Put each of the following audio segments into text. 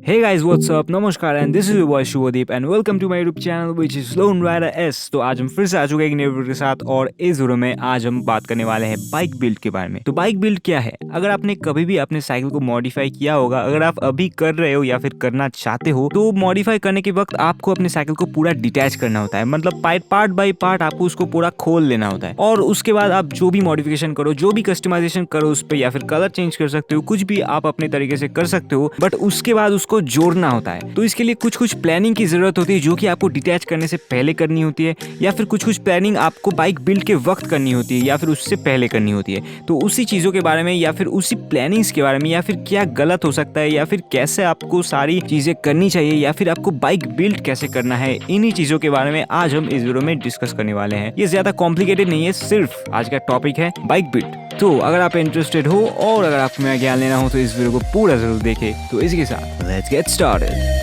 Hey guys, what's up? नमस्कार and this is your boy Shubhdeep and welcome to my YouTube channel which is Lone Rider S। तो आज हम फिर से आ चुके हैं एक नए वीडियो के साथ और इस वीडियो में आज हम बात करने वाले हैं बाइक बिल्ड के बारे में। तो बाइक बिल्ड क्या है? अगर आपने कभी भी अपने साइकिल को मॉडिफाई किया होगा, अगर आप अभी कर रहे हो या फिर करना चाहते हो, तो मॉडिफाई करने के वक्त आपको अपने साइकिल को पूरा डिटैच करना होता है। मतलब पार्ट बाय पार्ट आपको उसको पूरा खोल लेना होता है और उसके बाद आप जो भी मॉडिफिकेशन करो, जो भी कस्टमाइजेशन करो उस पर, या फिर कलर चेंज कर सकते हो, कुछ भी आप अपने तरीके से कर सकते हो, बट उसके बाद उसको जोड़ना होता है। तो इसके लिए कुछ प्लानिंग की जरूरत होती है जो कि आपको डिटैच करने से पहले करनी होती है, या फिर कुछ प्लानिंग आपको बाइक बिल्ड के वक्त करनी होती है, या फिर उससे पहले करनी होती है। तो उसी चीजों के बारे में या फिर उसी प्लानिंग्स के बारे में, या फिर क्या गलत हो सकता है, या फिर कैसे आपको सारी चीजें करनी चाहिए, या फिर आपको बाइक बिल्ड कैसे करना है, इन्हीं चीजों के बारे में आज हम इस वीडियो में डिस्कस करने वाले हैं। ये ज्यादा कॉम्प्लिकेटेड नहीं है, सिर्फ आज का टॉपिक है बाइक बिल्ड। तो अगर आप इंटरेस्टेड हो और अगर आपको मेरा ज्ञान लेना हो तो इस वीडियो को पूरा जरूर देखें। तो इसी के साथ लेट्स गेट स्टार्टेड।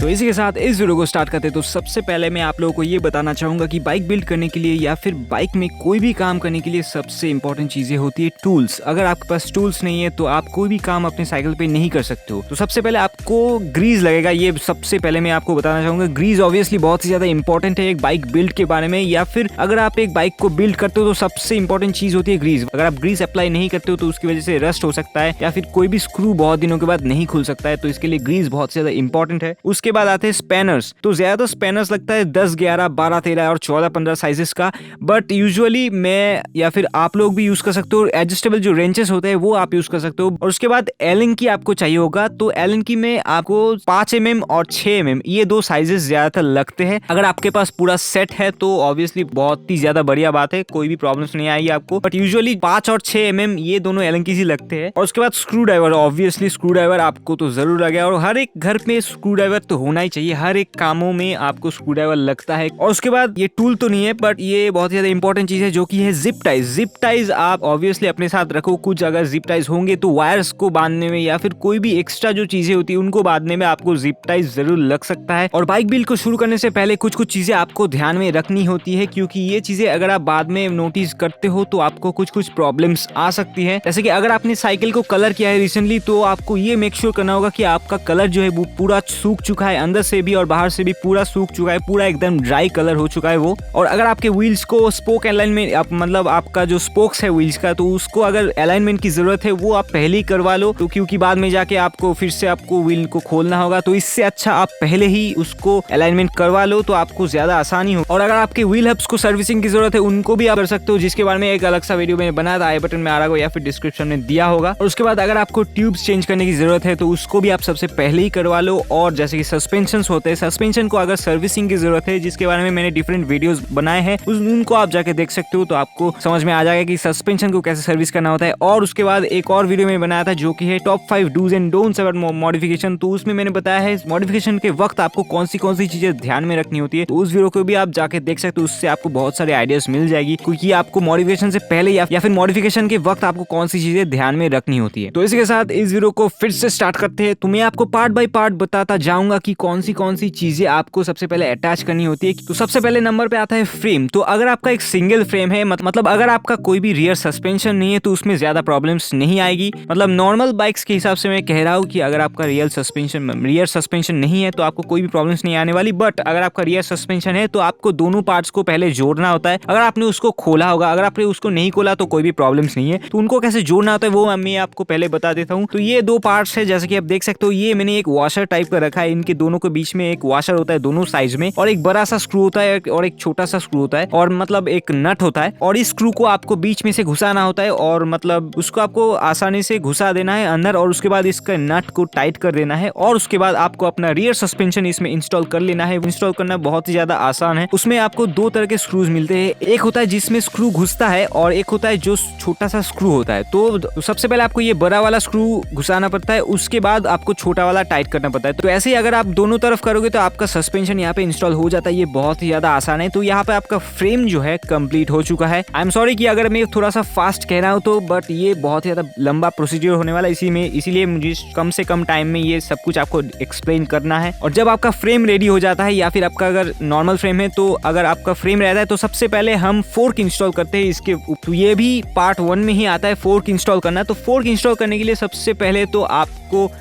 इसी के साथ इस वीडियो को स्टार्ट करते हैं। तो सबसे पहले मैं आप लोगों को ये बताना चाहूंगा कि बाइक बिल्ड करने के लिए या फिर बाइक में कोई भी काम करने के लिए सबसे इंपॉर्टेंट चीजें होती है टूल्स। अगर आपके पास टूल्स नहीं है तो आप कोई भी काम अपने साइकिल पे नहीं कर सकते हो। तो सबसे पहले आपको ग्रीज लगेगा, ये सबसे पहले मैं आपको बताना चाहूंगा। ग्रीज ऑब्वियसली बहुत ही ज्यादा इंपॉर्टेंट है एक बाइक बिल्ड के बारे में, या फिर अगर आप एक बाइक को बिल्ड करते हो तो सबसे इंपॉर्टेंट चीज होती है ग्रीज। अगर आप ग्रीज अप्लाई नहीं करते हो तो उसकी वजह से रस्ट हो सकता है, या फिर कोई भी स्क्रू बहुत दिनों के बाद नहीं खुल सकता है। तो इसके लिए ग्रीज बहुत ज्यादा इंपॉर्टेंट है। उसके बाद आते हैं स्पैनर्स। तो ज्यादा स्पैनर्स लगता है 10, 11, 12, 13 और 14, 15 साइजेस का, बट यूजुअली मैं या फिर आप लोग भी यूज कर सकते हो। एडजस्टेबल जो रेंचेस होते हैं वो आप यूज कर सकते हो। और उसके बाद एलन की आपको चाहिए होगा। तो एलन की में आपको 5 mm और 6 mm ये दो साइजेस ज्यादातर लगते हैं। अगर आपके पास पूरा सेट है तो ऑब्वियसली बहुत ही ज्यादा बढ़िया बात है, कोई भी प्रॉब्लम्स नहीं आएगी आपको। बट यूजुअली 5 और 6 mm ये दोनों एलन की ही लगते हैं। और उसके बाद screw driver, obviously screw driver आपको तो जरूर लगे, और हर एक घर में स्क्रू ड्राइवर तो होना ही चाहिए। हर एक कामों में आपको स्क्रू ड्राइवर लगता है। और उसके बाद ये टूल तो नहीं है, बट ये बहुत ज्यादा इंपॉर्टेंट चीज है जो कि है जिप टाइज। जिप टाइज आप ऑब्वियसली अपने साथ रखो। कुछ अगर जिप टाइज होंगे तो वायर्स को बांधने में या फिर कोई भी एक्स्ट्रा जो चीजें होती है उनको बांधने में आपको जिप टाइज जरूर लग सकता है। और बाइक बिल्ड को शुरू करने से पहले कुछ चीजें आपको ध्यान में रखनी होती है, क्योंकि ये चीजें अगर आप बाद में नोटिस करते हो तो आपको कुछ प्रॉब्लम्स आ सकती है। जैसे कि अगर आपने साइकिल को कलर किया है रिसेंटली, तो आपको ये मेक श्योर करना होगा कि आपका कलर जो है वो पूरा सूख चुका है, अंदर से भी और बाहर से भी पूरा सूख चुका है, पूरा एकदम ड्राई कलर हो चुका है वो। और अगर आपके व्हील्स को स्पोक अलाइनमेंट, मतलब आपका जो स्पोक्स है व्हील्स का, तो उसको अगर अलाइनमेंट की जरूरत है वो आप पहले ही करवा लो। तो क्योंकि बाद में जाके आपको फिर से आपको व्हील को खोलना होगा, तो इससे अच्छा आप पहले ही उसको अलाइनमेंट करवा लो तो आपको ज्यादा आसानी हो। और अगर आपके व्हील हब्स को सर्विसिंग की जरूरत है उनको भी आप कर सकते हो, जिसके बारे में एक अलग सा वीडियो मैंने बनाया था, आई बटन में आ रहा होगा या फिर डिस्क्रिप्शन में दिया होगा। और उसके बाद अगर आपको ट्यूब्स चेंज करने की जरूरत है तो उसको भी आप सबसे पहले ही करवा लो। और जैसे कि सस्पेंशन होते हैं, सस्पेंशन को अगर सर्विसिंग की जरूरत है, जिसके बारे में मैंने डिफरेंट वीडियोस बनाए हैं, उनको आप जाके देख सकते हो, तो आपको समझ में आ जाएगा कि सस्पेंशन को कैसे सर्विस करना होता है। और उसके बाद एक और वीडियो मैंने बनाया था जो कि है top 5 dos and don'ts about modification. तो उसमें मैंने बताया है मॉडिफिकेशन के वक्त आपको कौन सी चीजें ध्यान में रखनी होती है। तो उस वीडियो को भी आप जाके देख सकते हो, उससे आपको बहुत सारे आइडियाज मिल जाएगी, क्योंकि आपको मॉडिफिकेशन से पहले या फिर मॉडिफिकेशन के वक्त आपको कौन सी चीजें ध्यान में रखनी होती है। तो इसी के साथ इस वीडियो को फिर से स्टार्ट करते हैं। तो मैं आपको पार्ट बाय पार्ट बताता जाऊंगा कि कौन सी चीजें आपको सबसे पहले अटैच करनी होती है। तो सबसे पहले नंबर पे आता है फ्रेम। तो अगर आपका एक सिंगल फ्रेम है, मतलब अगर आपका कोई भी रियर सस्पेंशन नहीं है, तो उसमें ज्यादा प्रॉब्लम्स नहीं आएगी। मतलब नॉर्मल बाइक्स के हिसाब से मैं कह रहा हूँ कि अगर आपका रियर सस्पेंशन नहीं है तो आपको कोई भी प्रॉब्लम्स नहीं आने वाली। बट अगर आपका रियर सस्पेंशन है तो आपको दोनों पार्ट्स को पहले जोड़ना होता है। अगर आपने उसको खोला होगा, अगर आपने उसको नहीं खोला तो कोई भी प्रॉब्लम्स नहीं है। तो उनको कैसे जोड़ना होता है वो मैं आपको पहले बता देता हूँ। तो ये दो पार्ट्स है, जैसे कि आप देख सकते हो, ये मैंने एक वॉशर टाइप का रखा है। इनके दोनों के बीच में एक वॉशर होता है दोनों साइज में, और एक बड़ा सा स्क्रू होता है और एक छोटा सा स्क्रू होता है, और मतलब एक नट होता है। और इस स्क्रू को आपको बीच में से घुसाना होता है, और मतलब उसको आपको आसानी से घुसा देना है अंदर, और उसके बाद इसका नट को टाइट कर देना है। और उसके बाद आपको अपना रियर सस्पेंशन इसमें इंस्टॉल कर लेना है। इंस्टॉल करना बहुत ही ज्यादा आसान है। उसमें आपको दो तरह के स्क्रूज मिलते हैं, एक होता है जिसमें स्क्रू घुसता है और एक होता है जो छोटा सा स्क्रू होता है। तो सबसे पहले आपको ये बड़ा वाला स्क्रू घुसाना पड़ता है, उसके बाद आपको छोटा वाला टाइट करना पड़ता है। तो ऐसे ही अगर आप दोनों तरफ करोगे तो आपका सस्पेंशन यहाँ पे इंस्टॉल हो जाता है। ये बहुत ही ज्यादा आसान है। तो यहाँ पे आपका फ्रेम जो है कंप्लीट हो चुका है। आई एम सॉरी कि अगर मैं थोड़ा सा फास्ट कह रहा हूँ तो, बट ये बहुत ही ज्यादा लंबा प्रोसीजर होने वाला है, इसीलिए मुझे कम से कम टाइम में ये सब कुछ आपको एक्सप्लेन करना है। और जब आपका फ्रेम रेडी हो जाता है या फिर आपका अगर नॉर्मल फ्रेम है, तो अगर आपका फ्रेम रहता है तो सबसे पहले हम फोर्क इंस्टॉल करते हैं इसके। तो ये भी पार्ट 1 में ही आता है फोर्क इंस्टॉल करना। तो फोर्क इंस्टॉल करने के लिए सबसे पहले तो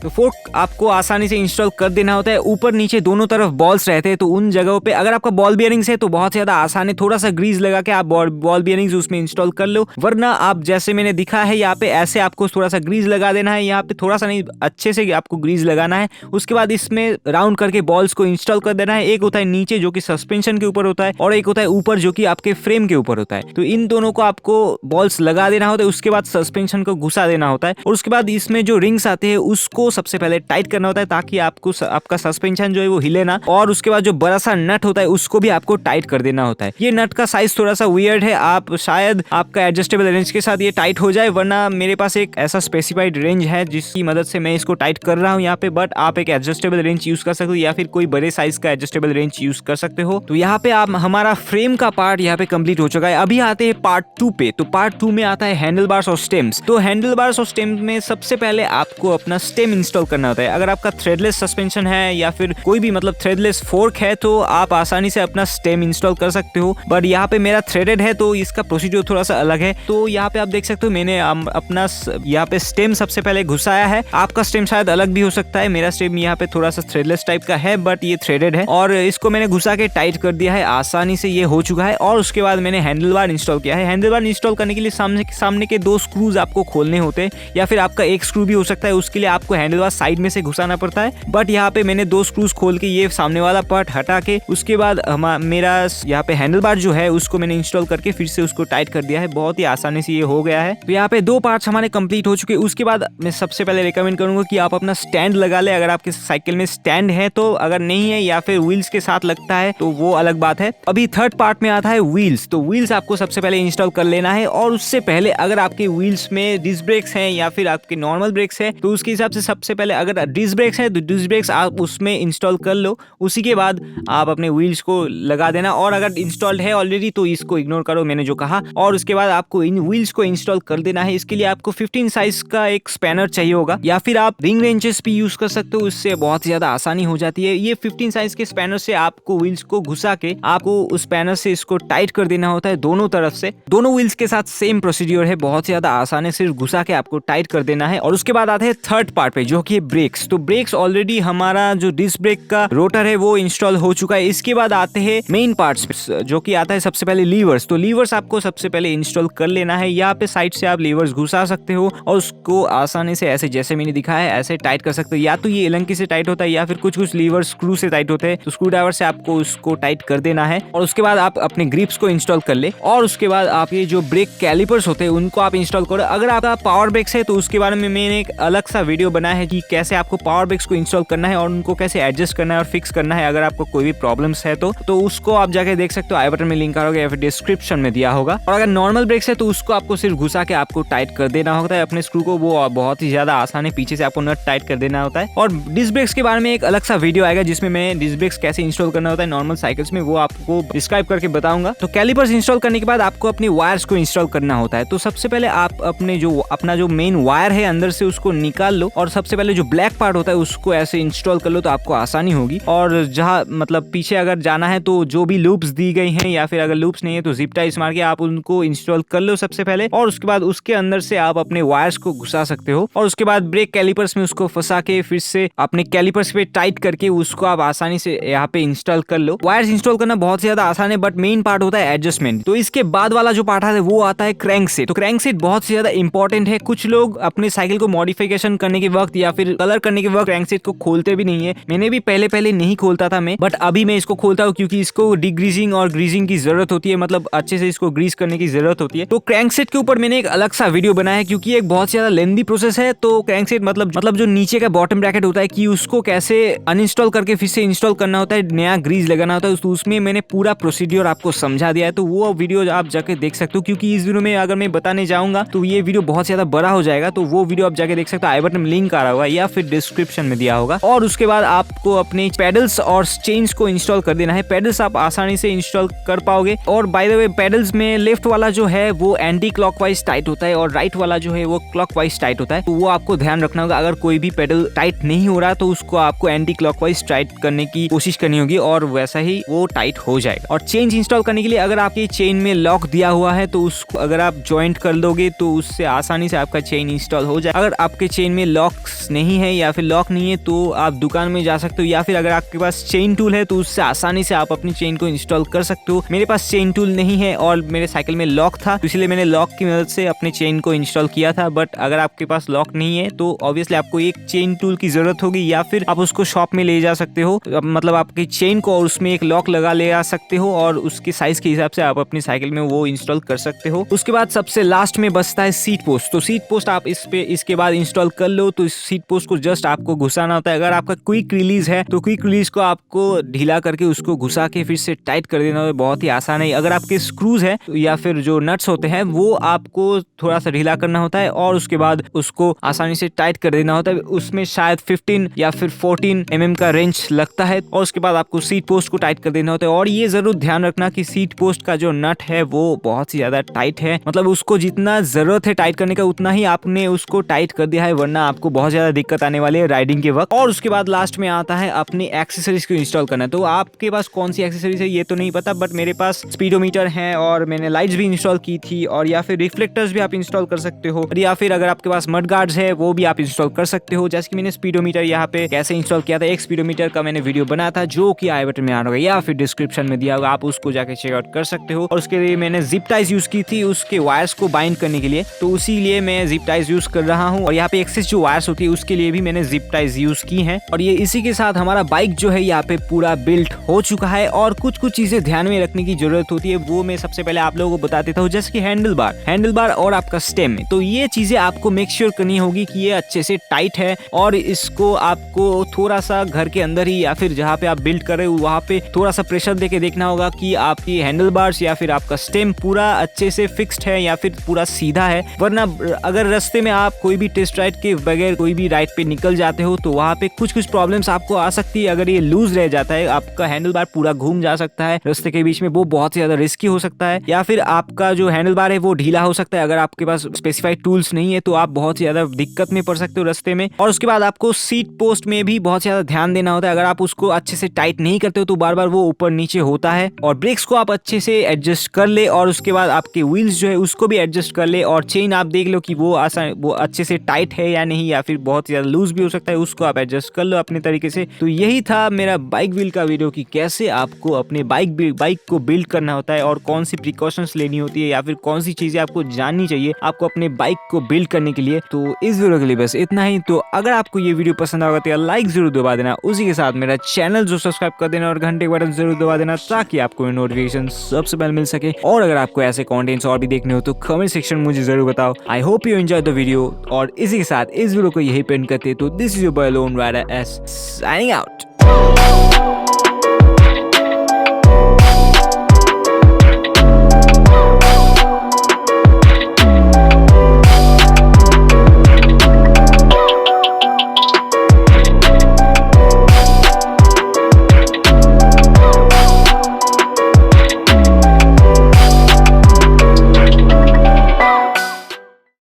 फोर्क आपको आसानी से इंस्टॉल कर देना होता है। ऊपर नीचे दोनों तरफ बॉल्स रहते हैं, तो उन जगहों पे अगर आपका बॉल बियरिंग्स है तो बहुत ज्यादा आसान है। थोड़ा सा ग्रीस लगा के आप बॉल बियरिंग्स उसमें इंस्टॉल कर लो, वरना आप जैसे मैंने दिखा है यहाँ पे ऐसे आपको थोड़ा सा ग्रीस लगा देना है। यहाँ पे थोड़ा सा नहीं, अच्छे से आपको ग्रीस लगाना है। उसके बाद इसमें राउंड करके बॉल्स को इंस्टॉल कर देना है। एक होता है नीचे जो कि सस्पेंशन के ऊपर होता है, और एक होता है ऊपर जो कि आपके फ्रेम के ऊपर होता है। तो इन दोनों को आपको बॉल्स लगा देना होता है। उसके बाद सस्पेंशन को घुसा देना होता है, और उसके बाद इसमें जो रिंग्स आते हैं उसको सबसे पहले टाइट करना होता है, ताकि आपका सस्पेंशन जो है वो हिले ना। और उसके बाद जो बड़ा सा नट होता है उसको भी आपको टाइट कर देना होता है। ये नट का साइज थोड़ा सा वियर्ड है, आप शायद आपका एडजस्टेबल रेंज के साथ ये टाइट हो जाए, वरना मेरे पास एक ऐसा स्पेसिफाइड रेंज है जिसकी मदद से मैं इसको टाइट कर रहा हूँ यहाँ पे। बट आप एक एडजस्टेबल रेंज यूज कर सकते हो या फिर कोई बड़े साइज का एडजस्टेबल रेंज यूज कर सकते हो। तो यहाँ पे आप हमारा फ्रेम का पार्ट यहाँ पे कंप्लीट हो चुका है। अभी आते हैं पार्ट 2 पे। तो पार्ट 2 में आता है हैंडल बार्स और स्टेम्स। तो हैंडल बार्स और स्टेम्स में सबसे पहले आपको अपना स्टेम इंस्टॉल करना होता है। अगर आपका थ्रेडलेस सस्पेंशन है या फिर कोई भी मतलब थ्रेडलेस फोर्क है तो आप आसानी से अपना स्टेम इंस्टॉल कर सकते हो। बट यहाँ पे मेरा थ्रेडेड है तो इसका प्रोसीजर थोड़ा सा अलग है। तो यहाँ पे आप देख सकते हो मैंने अपना यहाँ पे स्टेम सबसे पहले घुसाया है। आपका स्टेम शायद अलग भी हो सकता है। मेरा स्टेम यहाँ पे थोड़ा सा थ्रेडलेस टाइप का है, बट ये थ्रेडेड है, और इसको मैंने घुसा के टाइट कर दिया है। आसानी से ये हो चुका है। और उसके बाद मैंने हैंडल बार इंस्टॉल किया है। हैंडल बार इंस्टॉल करने के लिए सामने के 2 स्क्रूज आपको खोलने होते हैं, या फिर आपका एक स्क्रू भी हो सकता है। उसके लिए आपको हैंडल बार साइड में से घुसाना पड़ता है। बट यहाँ पे मैंने 2 स्क्रूज खोल के ये सामने वाला पार्ट हटा के उसके बाद मेरा यहाँ पे हैंडल बार जो है उसको मैंने इंस्टॉल करके फिर से उसको टाइट कर दिया है। बहुत ही आसानी से ये हो गया है। तो यहाँ पे 2 पार्ट्स हमारे कंप्लीट हो चुके हैं। उसके बाद मैं सबसे पहले रिकमेंड करूंगा कि आप अपना स्टैंड लगा ले, अगर आपके साइकिल में स्टैंड है तो। अगर नहीं है या फिर व्हील्स के साथ लगता है तो वो अलग बात है। अभी थर्ड पार्ट में आता है व्हील्स। तो व्हील्स आपको सबसे पहले इंस्टॉल कर लेना है, और उससे पहले अगर आपके व्हील्स में डिस्क ब्रेक्स हैं या फिर आपके नॉर्मल ब्रेक्स है तो उसके हिसाब से सबसे पहले अगर डिस्क ब्रेक्स है तो डिस्क ब्रेक्स आप उसमें इंस्टॉल कर लो। उसी के बाद आप अपने व्हील्स को लगा देना, और अगर इंस्टॉल्ड है ऑलरेडी तो इसको इग्नोर करो, मैंने जो कहा। और उसके बाद आपको इन व्हील्स को इंस्टॉल कर देना है। इसके लिए आपको 15 साइज का एक स्पैनर चाहिए होगा, या फिर आप रिंग रेंचेस भी यूज कर सकते हो। इससे बहुत ज्यादा आसानी हो जाती है। ये 15 साइज के स्पैनर से आपको व्हील्स को घुसा के आपको उस स्पैनर से इसको टाइट कर देना होता है दोनों तरफ से। दोनों व्हील्स के साथ सेम प्रोसीजर है, बहुत ज्यादा आसान है। सिर्फ घुसा के आपको टाइट कर देना है। और उसके बाद आते हैं थर्ड पार्ट पे, जो कि ब्रेक्स। तो ब्रेक्स ऑलरेडी हमारा जो डिस्क ब्रेक का रोटर है वो इंस्टॉल हो चुका है। इसके बाद आते हैं मेन पार्ट्स, जो कि आता है सबसे पहले लीवर्स। तो लीवर्स आपको सबसे पहले इंस्टॉल कर लेना है। यहाँ पे साइड से आप लीवर्स घुसा सकते हो और उसको आसानी से ऐसे जैसे मैंने दिखाया है ऐसे टाइट कर सकते हो। या तो ये एलंकी से टाइट होता है या फिर कुछ लीवर स्क्रू से टाइट होते हैं। तो स्क्रू ड्राइवर से आपको उसको टाइट कर देना है, और उसके बाद आप अपने ग्रिप्स को इंस्टॉल कर ले। और उसके बाद आप ये जो ब्रेक कैलिपर्स होते हैं उनको आप इंस्टॉल करो। अगर आपका पावर ब्रेक्स है तो उसके बारे में मैंने एक अलग सा वीडियो बनाया है कि कैसे आपको पावर ब्रेक्स को इंस्टॉल करना है और उनको कैसे एडजस्ट करना है और फिक्स करना है। अगर आपको कोई भी प्रॉब्लम्स है तो उसको आप जाके देख सकते हो। आई बटन में लिंक आ होगा या फिर डिस्क्रिप्शन में दिया होगा। और अगर नॉर्मल ब्रेक्स है तो उसको आपको सिर्फ घुसा के आपको टाइट कर देना होता है अपने स्क्रू को। वो बहुत ही ज्यादा आसान है, पीछे से आपको नट टाइट कर देना होता है। और डिस्क ब्रेक्स के बारे में एक अलग सा वीडियो आएगा जिसमें मैं डिस्क ब्रेक्स कैसे इंस्टॉल करना होता है नॉर्मल साइकिल्स में, वो आपको डिस्क्राइब करके बताऊंगा। तो कैलिपर्स इंस्टॉल करने के बाद आपको अपनी वायर्स को इंस्टॉल करना होता है। तो सबसे पहले आप अपना जो मेन वायर है अंदर से उसको निकाल लो, और सबसे पहले जो ब्लैक पार्ट होता है उसको ऐसे इंस्टॉल कर लो तो आपको आसानी होगी। और जहाँ मतलब पीछे अगर जाना है तो जो भी लूप्स दी गई हैं, या फिर अगर लूप्स नहीं है तो जिप टाइस मार के आप उनको इंस्टॉल कर लो सबसे पहले। और उसके बाद उसके अंदर से आप अपने वायर्स को घुसा सकते हो, और उसके बाद ब्रेक कैलिपर्स में उसको फंसा के फिर से अपने कैलिपर्स पे टाइट करके उसको आप आसानी से यहाँ पे इंस्टॉल कर लो। वायर्स इंस्टॉल करना बहुत ज्यादा आसान है, बट मेन पार्ट होता है एडजस्टमेंट। तो इसके बाद वाला जो पार्ट है वो आता है क्रैंक सेट। तो क्रैंक सेट बहुत ज्यादा इंपॉर्टेंट है। कुछ लोग अपने साइकिल को मॉडिफिकेशन करने के वक्त या फिर कलर करने के वक्त क्रैंक सेट को खोलते भी नहीं है। मैंने भी पहले नहीं खोलता था मैं, बट अभी मैं इसको खोलता हूँ क्योंकि इसको डिग्रीजिंग और ग्रीजिंग की जरूरत होती है, मतलब अच्छे से इसको ग्रीस करने की जरूरत होती है। तो क्रैंक सेट के ऊपर मैंने एक अलग सा वीडियो बनाया है क्योंकि एक बहुत ज्यादा लेंथी प्रोसेस है। तो क्रैंक सेट मतलब जो नीचे का बॉटम ब्रैकेट होता है कि उसको कैसे अनइंस्टॉल करके फिर से इंस्टॉल करना होता है, नया ग्रीस लगाना होता है, तो उसमें मैंने पूरा प्रोसीड्योर आपको समझा दिया है। तो वो वीडियो आप जाके देख सकते हो, क्योंकि इस वीडियो में अगर मैं बताने जाऊंगा तो ये वीडियो बहुत ज्यादा बड़ा हो जाएगा। तो वो वीडियो आप जाके देख सकते हो। आई बटन में लिंक आ रहा होगा या फिर डिस्क्रिप्शन में दिया होगा। और उसके बाद बाद आपको अपने पेडल्स और चेन्स को इंस्टॉल कर देना है। पेडल्स आप आसानी से इंस्टॉल कर पाओगे। और बाय द वे पेडल्स में लेफ्ट वाला जो है वो एंटी क्लॉकवाइज टाइट होता है और राइट वाला जो है वो क्लॉकवाइज टाइट होता है, तो वो आपको ध्यान रखना होगा। अगर कोई भी पेडल टाइट नहीं हो रहा तो उसको आपको एंटी क्लॉकवाइज टाइट करने की कोशिश करनी होगी और वैसा ही वो टाइट हो जाएगा। और चेन इंस्टॉल करने के लिए अगर आपकी चेन में लॉक दिया हुआ है तो उसको अगर आप जॉइंट कर दोगे तो उससे आसानी से आपका चेन इंस्टॉल हो जाए। अगर आपके चेन में लॉक्स नहीं है या फिर लॉक नहीं है तो आप दुकान में जा सकते हो, या फिर अगर आपके पास चेन टूल है तो उससे आसानी से आप अपनी चेन को इंस्टॉल कर सकते हो। मेरे पास चेन टूल नहीं है और मेरे साइकिल में लॉक था, तो इसलिए मैंने लॉक की मदद से अपने चेन को इंस्टॉल किया था। बट अगर आपके पास लॉक नहीं है तो ऑब्वियसली आपको एक चेन टूल की जरूरत होगी, या फिर आप उसको शॉप में ले जा सकते हो, मतलब आपकी चेन को और उसमें एक लॉक लगा ले आ सकते हो और उसके साइज के हिसाब से आप अपनी साइकिल में वो इंस्टॉल कर सकते हो। उसके बाद सबसे लास्ट में बचता है सीट पोस्ट। तो सीट पोस्ट आप इसके बाद इंस्टॉल कर लो। तो इस सीट पोस्ट को जस्ट आपको घुसाना होता है। अगर आपका क्विक रिलीज है तो क्विक रिलीज को आपको ढीला करके उसको घुसा के फिर से टाइट कर देना होता है, बहुत ही आसान है। अगर आपके स्क्रूज है या फिर जो नट्स होते हैं वो आपको थोड़ा सा ढीला करना होता है और उसके बाद उसको आसानी से टाइट कर देना होता है। उसमें शायद 15 या फिर 14 mm का रेंच लगता है और उसके बाद आपको सीट पोस्ट को टाइट कर देना होता है। और ये जरूर ध्यान रखना कि सीट पोस्ट का जो नट है वो बहुत ही ज्यादा टाइट है, मतलब उसको जितना जरूरत है टाइट करने का उतना ही आपने उसको टाइट कर दिया है, वरना आपको बहुत ज्यादा दिक्कत आने वाली है राइडिंग के वक्त। और उसके बाद लास्ट में आता है अपनी एक्सेसरीज को इंस्टॉल करना। तो आपके पास कौन सी एक्सेसरीज है ये तो नहीं पता, बट मेरे पास स्पीडोमीटर है और मैंने लाइट्स भी इंस्टॉल की थी, और या फिर रिफ्लेक्टर्स भी आप इंस्टॉल कर सकते हो, या फिर अगर आपके पास मड गार्ड्स है वो भी आप इंस्टॉल कर सकते हो। जैसे कि मैंने स्पीडोमीटर यहाँ पे कैसे इंस्टॉल किया था, एक स्पीडोमीटर का मैंने वीडियो बनाया था जो कि आई बटन में आ होगा या फिर डिस्क्रिप्शन में दिया होगा, आप उसको जाके चेकआउट कर सकते हो। और उसके लिए मैंने जिप टाइज यूज की थी उसके वायर्स को बाइंड करने के लिए, तो उसी लिए मैं जिप टाइज यूज कर रहा हूँ। और यहाँ पे एक्सेस जो वायर्स होती है उसके लिए भी मैंने जिप टाइज यूज की है। और ये इसी के साथ हमारा बाइक जो है यहाँ पे पूरा बिल्ट हो चुका है। और कुछ चीजें ध्यान में रखने की जरूरत होती है, वो मैं सबसे पहले आप लोगों को बता देता हूँ। जैसे कि हैंडल बार और आपका स्टेम, तो ये चीजें आपको मेक श्योर करनी होगी कि ये अच्छे से टाइट है, और इसको आपको थोड़ा सा घर के अंदर ही या फिर जहाँ पे आप बिल्ड कर रहे हो वहाँ पे थोड़ा सा प्रेशर देके देखना होगा कि आपकी हैंडल बार्स या फिर आपका स्टेम पूरा अच्छे से फिक्स्ड है या फिर पूरा सीधा है। वरना अगर रास्ते में आप कोई भी टेस्ट राइड के बगैर कोई भी राइड पे निकल जाते हो तो वहाँ पे कुछ प्रॉब्लम्स आपको आ सकती है। अगर ये लूज रह जाता है, आपका हैंडल बार पूरा घूम जा सकता है रास्ते के बीच में, वो बहुत ही ज्यादा रिस्की हो सकता है। या फिर आपका जो हैंडल बार है वो ढीला हो सकता है। अगर आपके पास स्पेसिफाइड टूल्स नहीं है तो आप बहुत ज्यादा दिक्कत में पड़ सकते हो रास्ते में। और उसके बाद आपको सीट पोस्ट में भी बहुत ज्यादा ध्यान देना होता है। अगर आप उसको अच्छे से टाइट नहीं करते हो तो बार बार वो ऊपर नीचे होता है। और ब्रेक्स को आप अच्छे से एडजस्ट कर ले, और उसके बाद आपके व्हील्स जो है उसको भी एडजस्ट कर ले। और चेन आप देख लो कि वो अच्छे से टाइट है या नहीं, या फिर बहुत ज्यादा लूज भी हो सकता है, उसको आप एडजस्ट कर लो अपने तरीके से। तो यही था मेरा बाइक बिल्ड का वीडियो कि कैसे आपको अपने बाइक को बिल्ड करना होता है और कौन सी प्रिकॉशंस लेनी होती है या फिर कौन सी चीजें आपको जाननी चाहिए आपको अपने बाइक को बिल्ड करने के लिए। तो इस वीडियो के लिए बस इतना ही। तो अगर आपको ये वीडियो पसंद आएगा तो लाइक जरूर दबा देना, उसी के साथ मेरा चैनल जो सब्सक्राइब कर देना और घंटे का बटन जरूर दबा देना ताकि आपको नोटिफिकेशन सबसे पहले मिल सके। और अगर आपको ऐसे कंटेंट्स और भी देखने हो तो कमेंट सेक्शन में मुझे जरूर बताओ। I hope you enjoy the video, और इसी के साथ इस वीडियो को यही पेंट करते तो this is your boy lone rider S signing out.